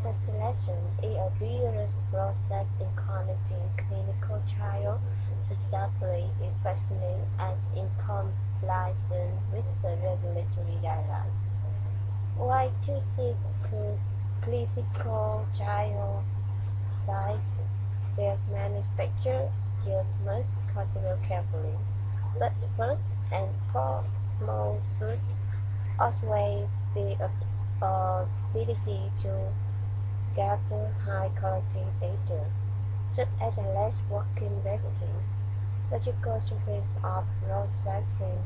Process selection is a rigorous process in conducting clinical trials successfully, efficiently, and in compliance with the regulatory guidelines. While choosing clinical trial sites, their manufacturer you must consider carefully. But first and foremost, outweighs the ability to gather high-quality data, such as less working distance, logical service of processing,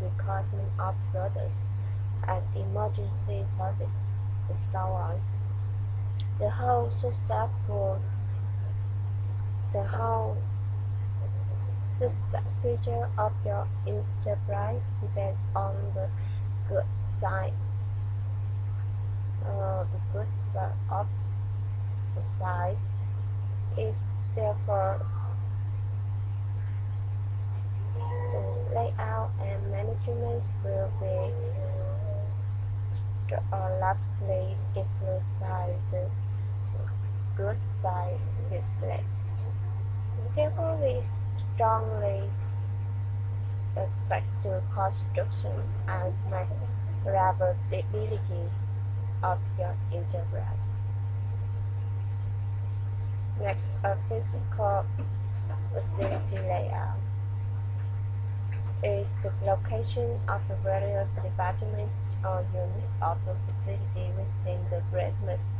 requirement of products, and emergency service, and so on. The whole successful the whole success feature of your enterprise depends on the good side the good side of the site is therefore the layout and management will be largely influenced by the good side you select. Therefore, we strongly advise the construction and maneuverability of your enterprise. Next, a physical facility layout is the location of the various departments or units of the facility within the premise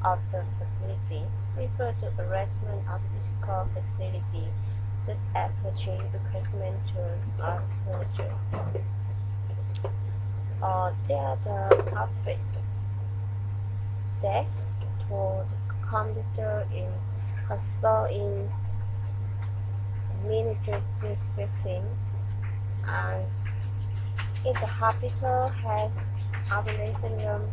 of the facility. Refer to arrangement of physical facility, such as machine equipment, tools, or furniture. Or there are the office, desk, tools, computer in console in miniature system, and in the hospital has operation room,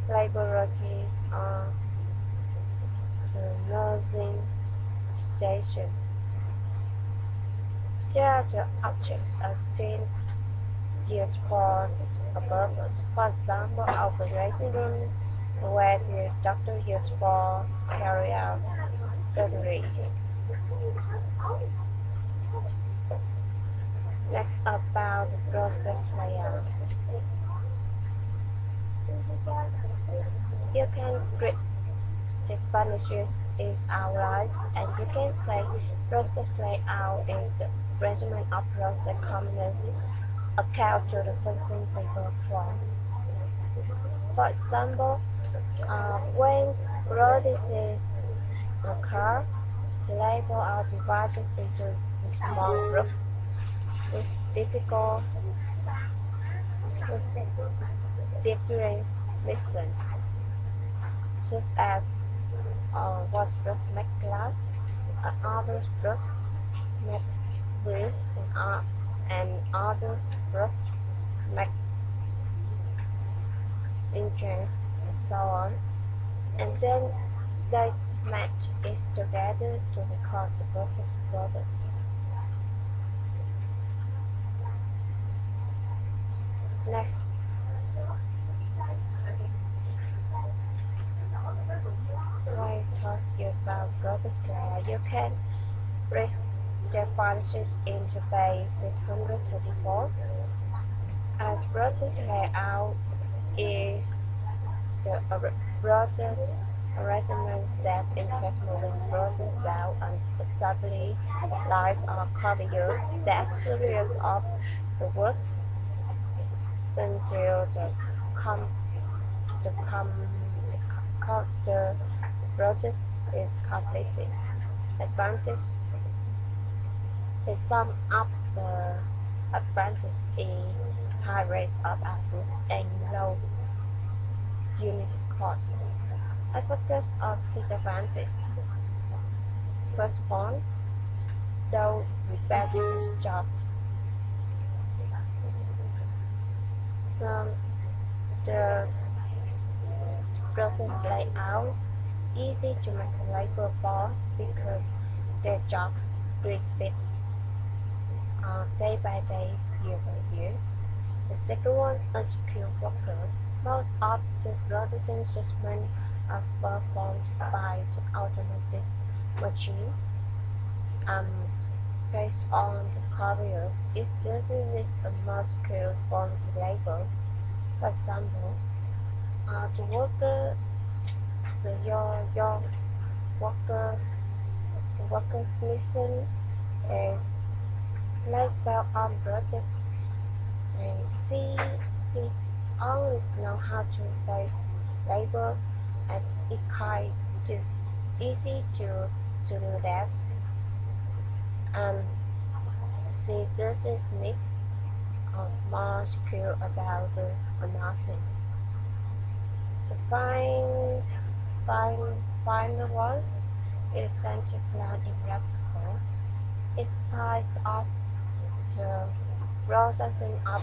laboratories, or the nursing station. There are the objects and things used for a purpose. For example, operation room where the doctor used for to carry out surgery. Next, about the process layout. You can create the furniture is outlined, and you can say process layout is the arrangement of process components account to the function table form. For example, when processes occur, the label are divided into small groups with difficult with different missions, such as one group make glass, another group makes bricks, and others group make entrance, and so on. And then they match it together to record the perfect products. Next, I talk you about product layout. You can break the functions into base 134 as product layout is the product arrangements that entails moving products out and assembly lines are configured. That series of the work until com the com the project is completed. Advantage is sum up the advantage in high rates of output and low unit cost. I focus on disadvantage. First one, though repetitive job. The process layout easy to make a labor boss because their jobs repeat day by day, year by year. The second one, unskilled workers. Most of the production judgments are performed by the automatic machine. Um, Based on the career, it doesn't need a more skilled from the labor. For example, the worker, your worker, the worker's mission is less well on purpose, and she always know how to face labor, and it kind of easy to do that. And she doesn't need a small skill about nothing. To find the ones is center plan in practical. It applies of the processing of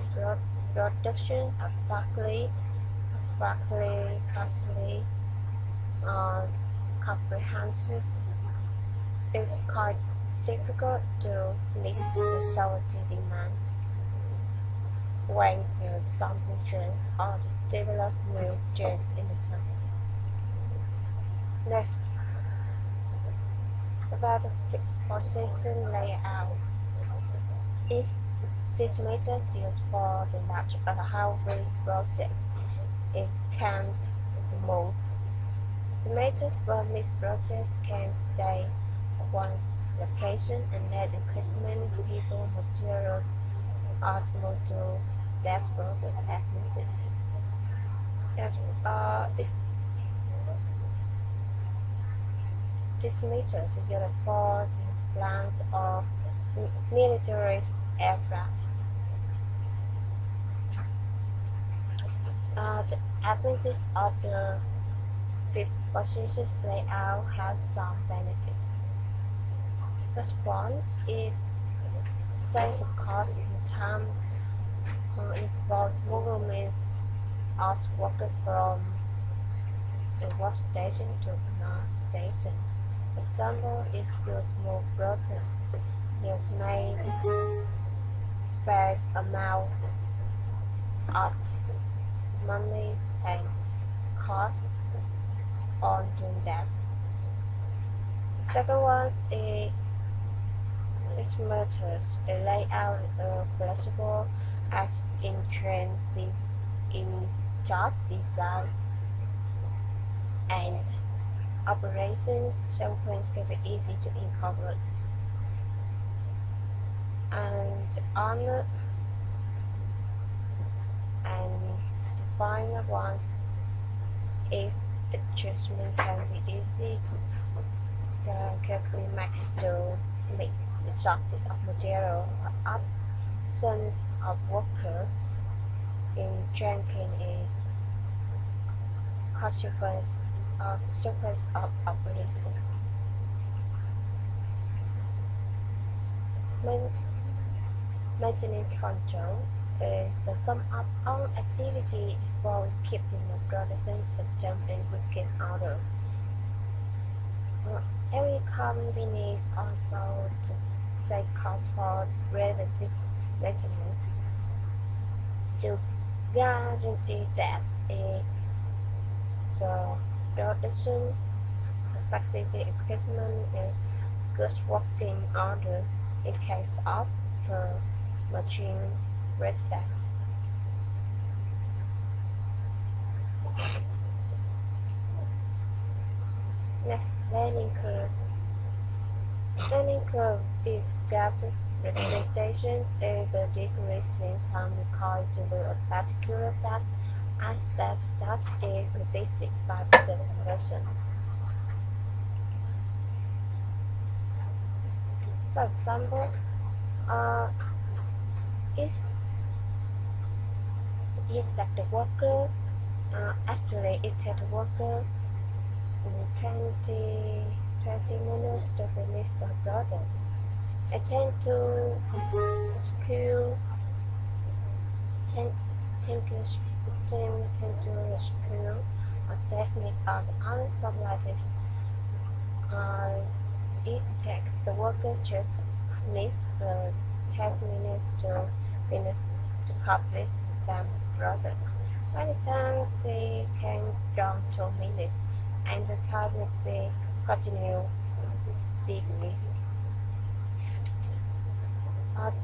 production of faculty costly comprehensive. It's quite difficult to meet the society demand when something changes or develops new change in the society. Next, about the fixed position layout. Is this method used for the large highway projects? It can't move. The method for mixed projects can stay at one location and let equipment, people, materials are move to less projects as needed. Yes, this method is used for the plans of military aircraft. The advantage of the fixed position layout has some benefits. First one is saves cost and time. It involves movement of workers from the workstation to another station. Example is use more products. Yes, may space amount of money and cost on doing that. The second one is this matters. The layout is flexible as in trend with in job design and operations sequence can be easy to incorporate. And on the final ones is the adjustment can be easy carefully matched to mix the structure of material or absence of worker in Jenkins is consequence of operation. Maintenance control is the sum of all activities for keeping the production system in working order. Every company also set costs for preventive maintenance to guarantee that the production facility equipment is good working order in case of the machine breakdown. Next, learning curve. Learning curve is graphic representation is a decreasing time required to do a particular task as that starts is repeated 5% conversion. For example, is that the worker actually it takes the worker 20 minutes to finish the process. I tend to skew a technique of other stuff like this. It takes the worker just needs the 10 minutes to finish to complete the same process. By the time she came down to a minute, and the time would be continue decrease.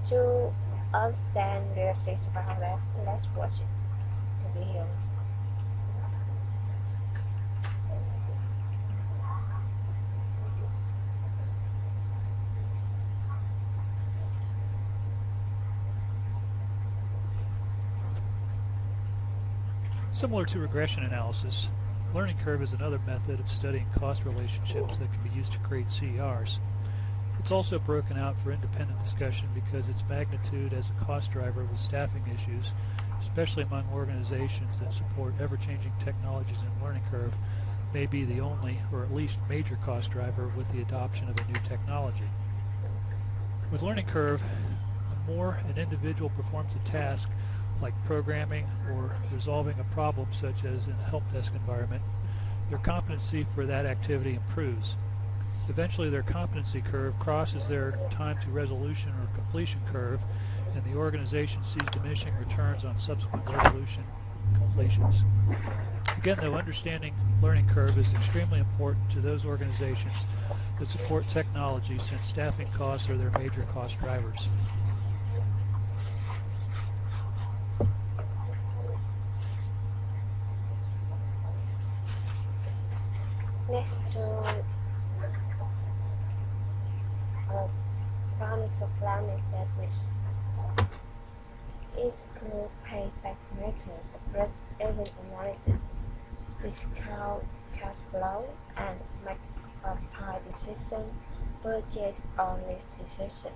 To understand this progress, let's watch the video. Similar to regression analysis, learning curve is another method of studying cost relationships that can be used to create CERs. It's also broken out for independent discussion because its magnitude as a cost driver with staffing issues, especially among organizations that support ever-changing technologies in learning curve, may be the only, or at least major cost driver with the adoption of a new technology. With learning curve, the more an individual performs a task like programming or resolving a problem such as in a help desk environment, their competency for that activity improves. Eventually their competency curve crosses their time to resolution or completion curve, and the organization sees diminishing returns on subsequent resolution completions. Again though, understanding learning curve is extremely important to those organizations that support technology, since staffing costs are their major cost drivers. Next to financial plan established is called payback methods, break-even analysis, discount cash flow, and make a buy decision, purchase or lease decision.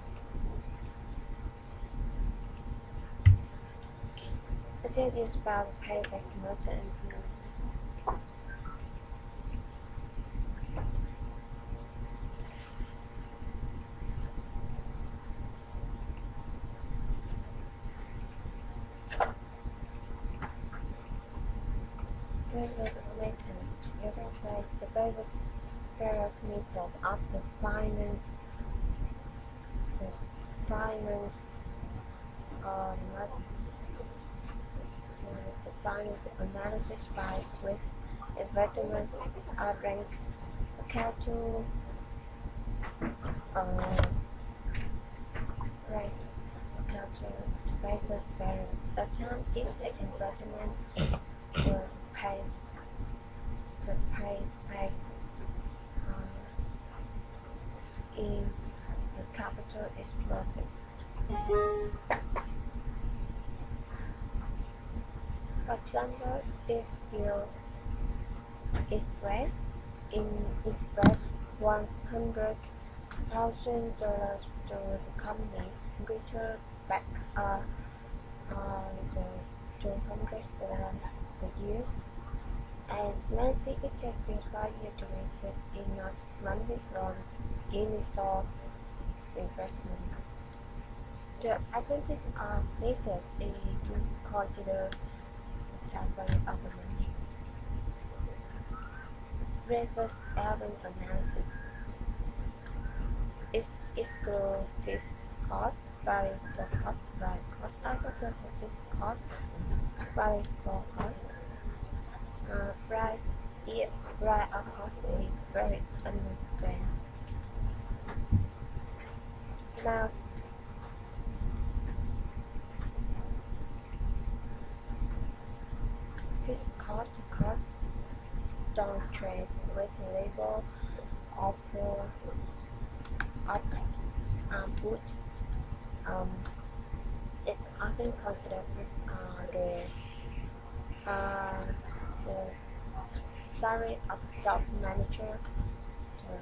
It is used by payback methods. Various methods. You can say the various methods of the finance must the finance analysis by with investment rank calculate price calculate various variance. Account is the investment to pace pace in the capital is profits. For example, if you express $100,000 to the company, return back the $200 per year, as maybe it takes 5 years to receive enough money from the initial investment. The advantage of research is considered the time value of the money. Reverse Allen analysis is exclude fixed cost, variable cost, right cost after plus fixed cost, variable cost, price is right of cost is very understand. Now fixed cost don't trace with the label of output. It's often considered the salary of top manager, the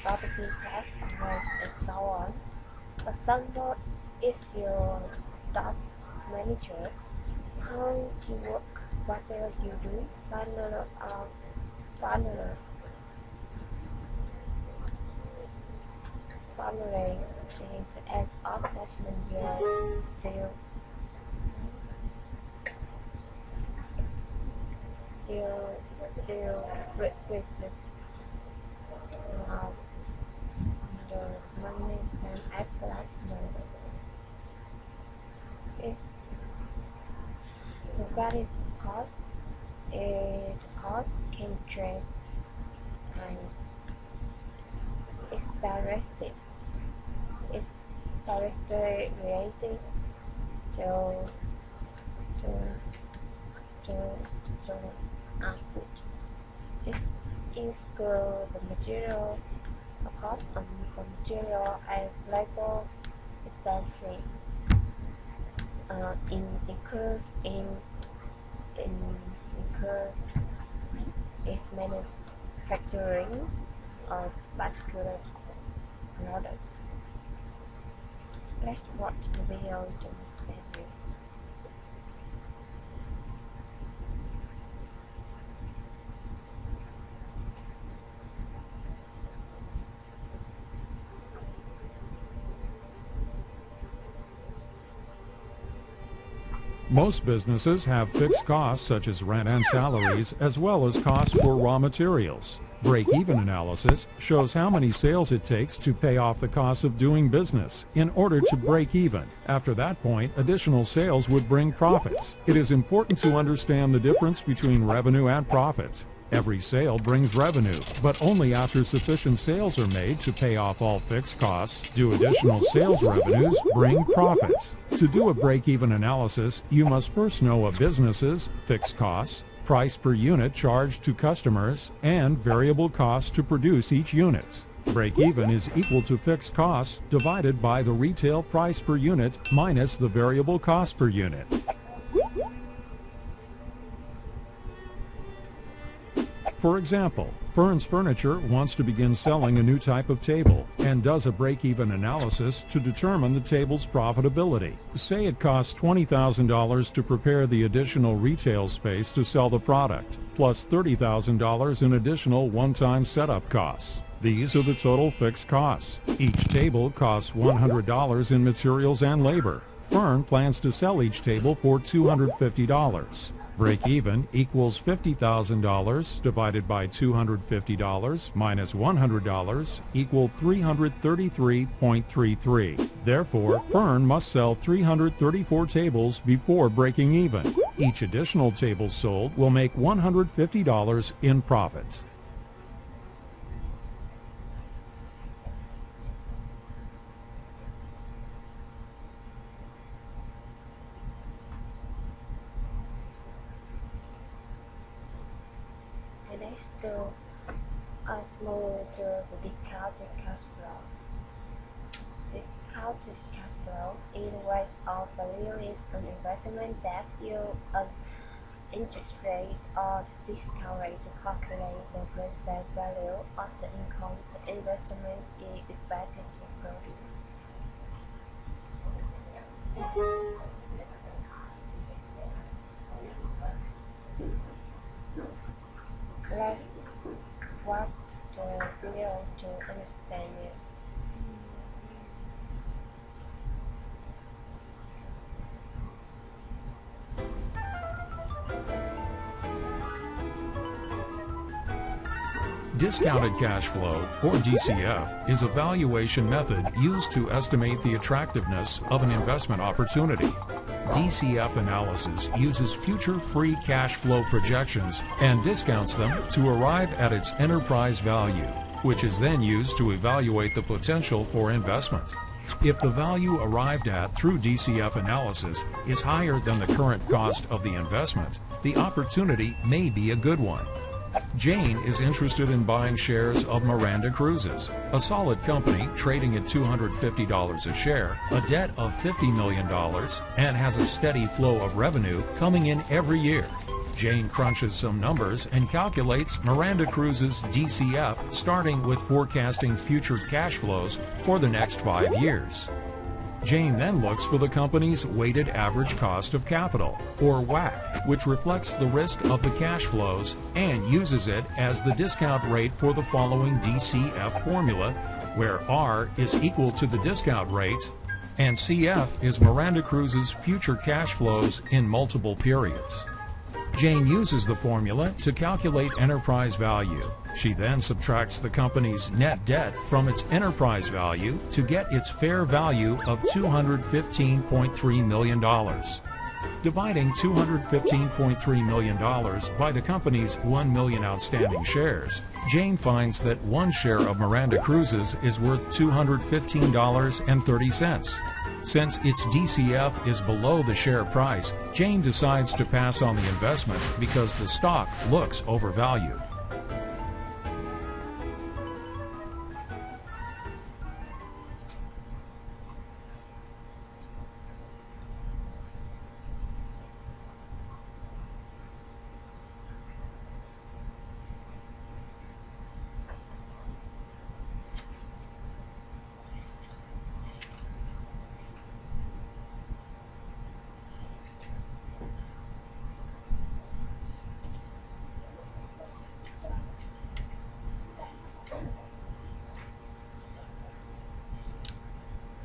property tax, rent, and so on. Example is your top manager, how you work, whatever you do, partner fundraise, and as of investment year still requisite the money and excellence is the varies cost. Its cost can trace and its directly related to to to output. It includes the material, the cost of the material as labor expenses. Includes its manufacturing of particular product. Let's watch the video to understand it. Most businesses have fixed costs such as rent and salaries, as well as costs for raw materials. Break-even analysis shows how many sales it takes to pay off the costs of doing business in order to break even. After that point, additional sales would bring profits. It is important to understand the difference between revenue and profits. Every sale brings revenue, but only after sufficient sales are made to pay off all fixed costs do additional sales revenues bring profits. To do a break-even analysis, you must first know a business's fixed costs, price per unit charged to customers, and variable costs to produce each unit. Break-even is equal to fixed costs divided by the retail price per unit minus the variable cost per unit. For example, Fern's Furniture wants to begin selling a new type of table and does a break-even analysis to determine the table's profitability. Say it costs $20,000 to prepare the additional retail space to sell the product, plus $30,000 in additional one-time setup costs. These are the total fixed costs. Each table costs $100 in materials and labor. Fern plans to sell each table for $250. Break-even equals $50,000 divided by $250 minus $100 equal $333.33. Therefore, Fern must sell 334 tables before breaking even. Each additional table sold will make $150 in profit. Next to us move to the discounted cash flow. Discounted cash flow is a way of valuing an investment that yields an interest rate or the discount rate to calculate the present value of the income the investment is expected to produce. Let's watch the video to understand it. Discounted cash flow, or DCF, is a valuation method used to estimate the attractiveness of an investment opportunity. DCF analysis uses future free cash flow projections and discounts them to arrive at its enterprise value, which is then used to evaluate the potential for investment. If the value arrived at through DCF analysis is higher than the current cost of the investment, the opportunity may be a good one. Jane is interested in buying shares of Miranda Cruises, a solid company trading at $250 a share, a debt of $50 million, and has a steady flow of revenue coming in every year. Jane crunches some numbers and calculates Miranda Cruises' DCF, starting with forecasting future cash flows for the next 5 years. Jane then looks for the company's weighted average cost of capital, or WACC, which reflects the risk of the cash flows, and uses it as the discount rate for the following DCF formula, where R is equal to the discount rate, and CF is Miranda Cruises' future cash flows in multiple periods. Jane uses the formula to calculate enterprise value. She then subtracts the company's net debt from its enterprise value to get its fair value of $215.3 million. Dividing $215.3 million by the company's 1 million outstanding shares, Jane finds that one share of Miranda Cruises is worth $215.30. Since its DCF is below the share price, Jane decides to pass on the investment because the stock looks overvalued.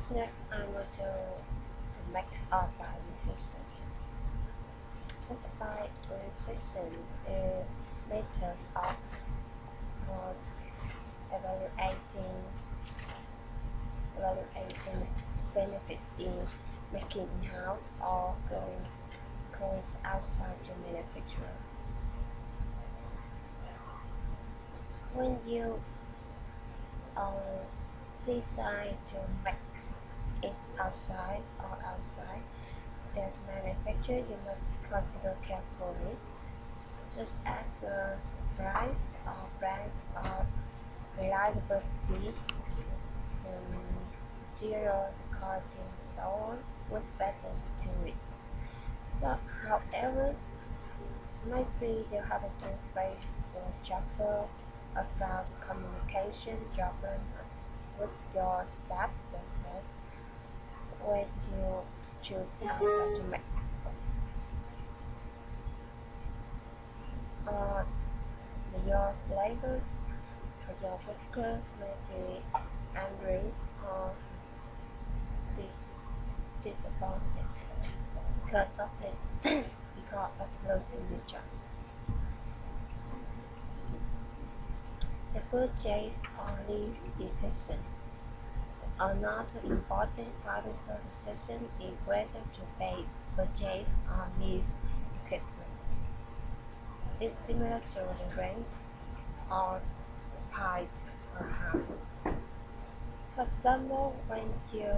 Next, I want to make a buy decision. What a buy decision is methods of evaluating benefits in making in-house or going outside the manufacturer. When you decide to make it outside the manufacturer, you must consider carefully, such as the price or brand or reliability, material, the quality, and so on, with factors to it. So, however, maybe you have to face the chapter about communication problem with your staff process when you choose outside to make. Your slavers or your workers may be angry or disadvantaged because of it, because of losing the job. The purchase or lease decision. Another important financial decision is whether to purchase or lease equipment. It's similar to the rent or buy a house. For example, when you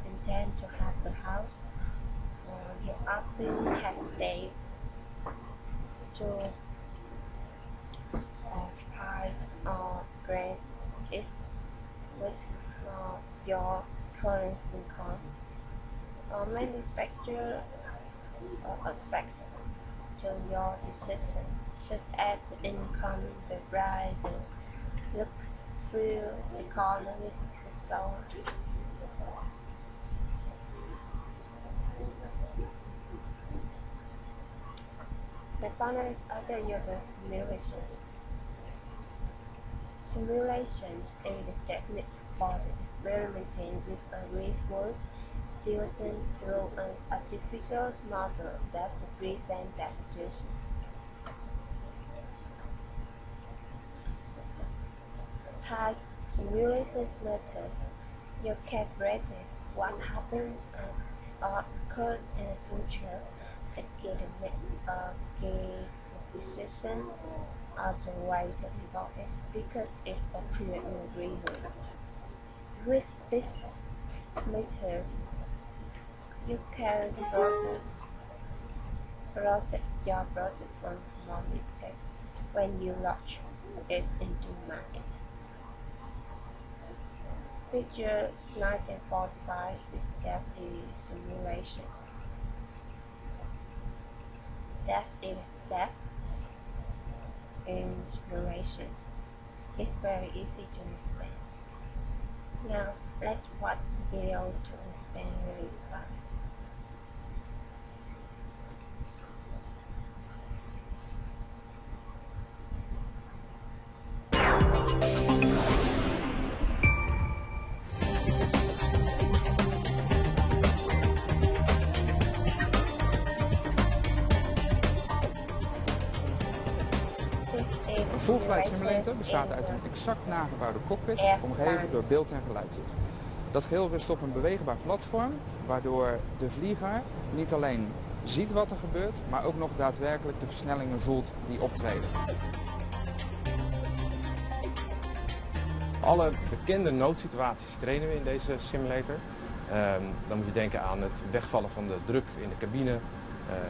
intend to have a house, you often hesitate to buy or rent it with your current income. Manufacturer affects to your decision, such as the income, the bride, the look through the economics, and so on. The final is other user simulation. Simulations is the technique for experimenting with a real-world situation through an artificial model that represents that situation. Past simulation methods, you can predict what happens or occurs in the future, the decision or the way to evolve it because it's a pre-agreement. With this method, you can protect your product from small mistakes when you launch it into market. Feature 1945 is step simulation. That is step in simulation. It's very easy to explain. Now let's watch the video to understand what it's about. Een full flight simulator bestaat uit een exact nagebouwde cockpit, omgeven door beeld en geluid. Dat geheel rust op een beweegbaar platform, waardoor de vlieger niet alleen ziet wat er gebeurt, maar ook nog daadwerkelijk de versnellingen voelt die optreden. Alle bekende noodsituaties trainen we in deze simulator. Dan moet je denken aan het wegvallen van de druk in de cabine,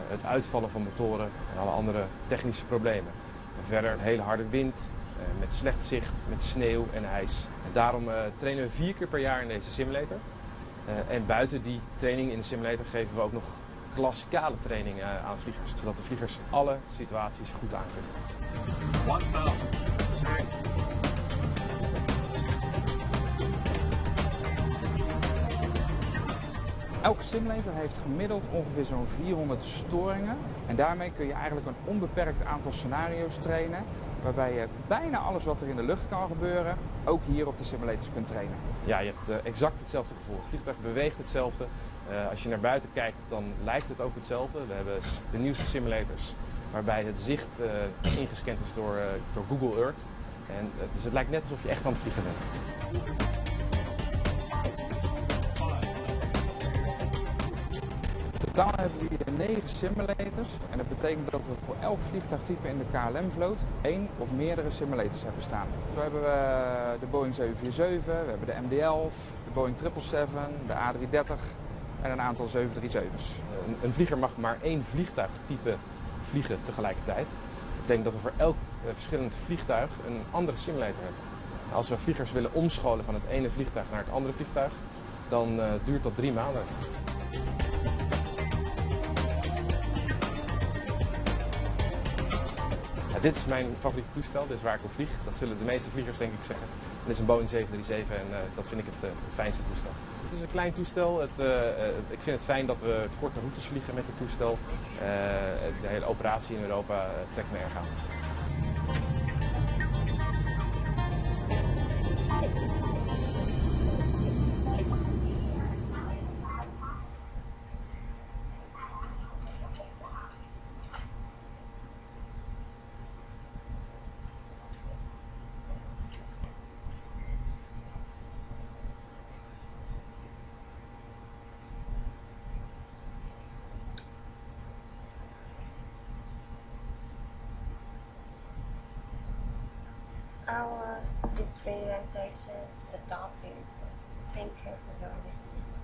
het uitvallen van motoren en alle andere technische problemen. En verder een hele harde wind, met slecht zicht, met sneeuw en ijs. En daarom trainen we 4 keer per jaar in deze simulator. En buiten die training in de simulator geven we ook nog klassikale training aan vliegers, zodat de vliegers alle situaties goed aankunnen. Elke simulator heeft gemiddeld ongeveer zo'n 400 storingen. En daarmee kun je eigenlijk een onbeperkt aantal scenario's trainen. Waarbij je bijna alles wat er in de lucht kan gebeuren, ook hier op de simulators kunt trainen. Ja, je hebt exact hetzelfde gevoel. Het vliegtuig beweegt hetzelfde. Als je naar buiten kijkt, dan lijkt het ook hetzelfde. We hebben de nieuwste simulators waarbij het zicht ingescand is door Google Earth. En, dus het lijkt net alsof je echt aan het vliegen bent. In totaal hebben we hier 9 simulators en dat betekent dat we voor elk vliegtuigtype in de KLM-vloot 1 of meerdere simulators hebben staan. Zo hebben we de Boeing 747, we hebben de MD-11, de Boeing 777, de A330 en een aantal 737's. Een vlieger mag maar 1 vliegtuigtype vliegen tegelijkertijd. Dat betekent dat we voor elk verschillend vliegtuig een andere simulator hebben. Als we vliegers willen omscholen van het ene vliegtuig naar het andere vliegtuig, dan duurt dat 3 maanden. Ja, dit is mijn favoriete toestel, dit is waar ik op vlieg. Dat zullen de meeste vliegers denk ik zeggen. Dit is een Boeing 737 en dat vind ik het fijnste toestel. Het is een klein toestel. Ik vind het fijn dat we korte routes vliegen met het toestel. De hele operatie in Europa trekt me erg aan. Our presentation is the topic. Thank you for your listening.